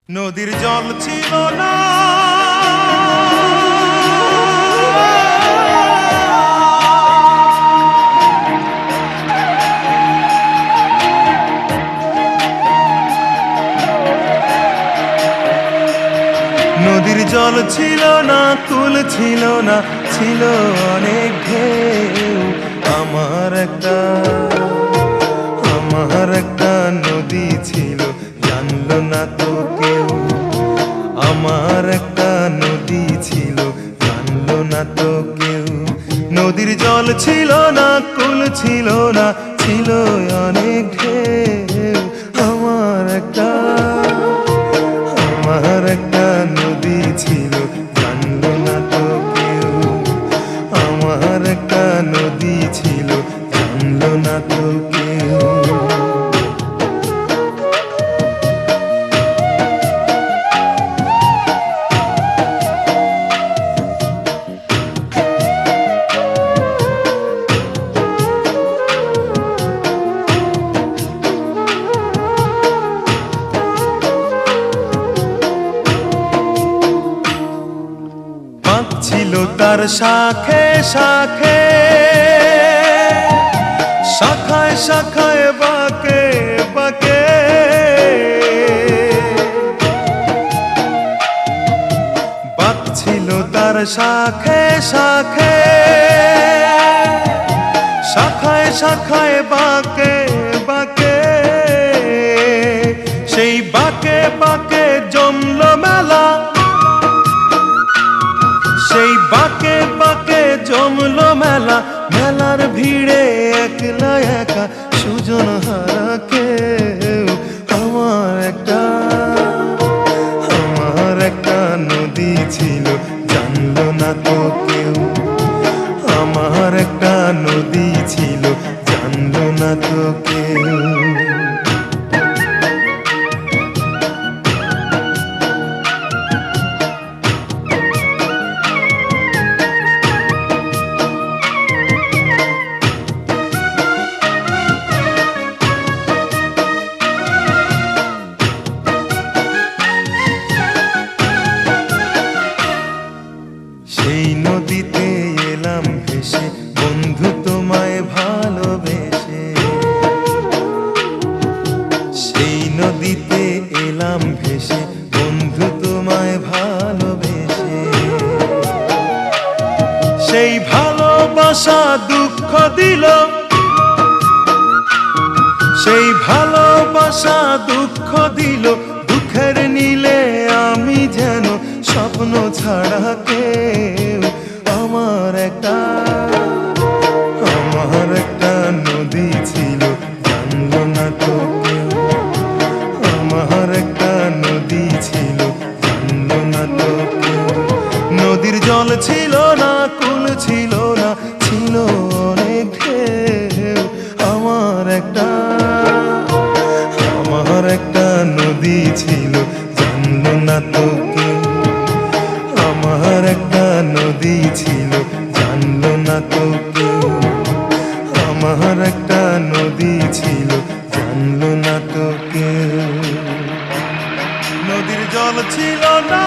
নদীর জল ছিল না, নদীর জল ছিল না, কুল ছিল না, ছিল অনেক ঢেউ। আমার একটা নদী ছিল, জানলো না তো কেউ। আমার একটা নদী ছিল, জানলো না তো কেউ। নদীর জল ছিল না, কুল ছিল না, ছিল অনেক ঢেউ। আমার একটা নদী ছিল, জানলো না তো কেউ। আমার একটা নদী ছিল, জানলো না তো কেউ। ছিল তার শাখে শাখে, শাখায় শাখায় বাঁকে বাঁকে। বাঁক ছিল তার শাখে শাখে, শাখায় শাখায় বাঁকে বাঁকে। সেই বাঁকে বাঁকে জমলো মেলা, সেই বাঁকে বাঁকে জমলো মেলা। মেলার ভিড়ে একলা একা সুজন হারা কেউ। আমার একটা নদী ছিল, জানলো না তো কেউ। আমার একটা নদী ছিল, জানলো না তো কেউ। সেই নদীতে এলাম ভেসে, বন্ধু তোমায় ভালোবেসে। সেই নদীতে এলাম ভেসে, বন্ধু তোমায় ভালোবেসে। সেই ভালোবাসা দুঃখ দিল, সেই ভালোবাসা দুঃখ দিল। দুঃখের নীলে আমি যেন স্বপ্ন ছাড়া কেউ। আমার একটা নদী ছিল, জানলো না তো কেউ। আমার একটা নদী ছিল, জানলো না তো কেউ। নদীর জল ছিল না, কুল ছিল না, ছিল অনেক ঢেউ। আমার একটা নদী ছিল, জানলো না তো কেউ। আমার একটা নদী ছিল, জানলো না তো কেউ। আমার একটা নদী ছিল, জানলো না তো কেউ। নদীর জল ছিল না।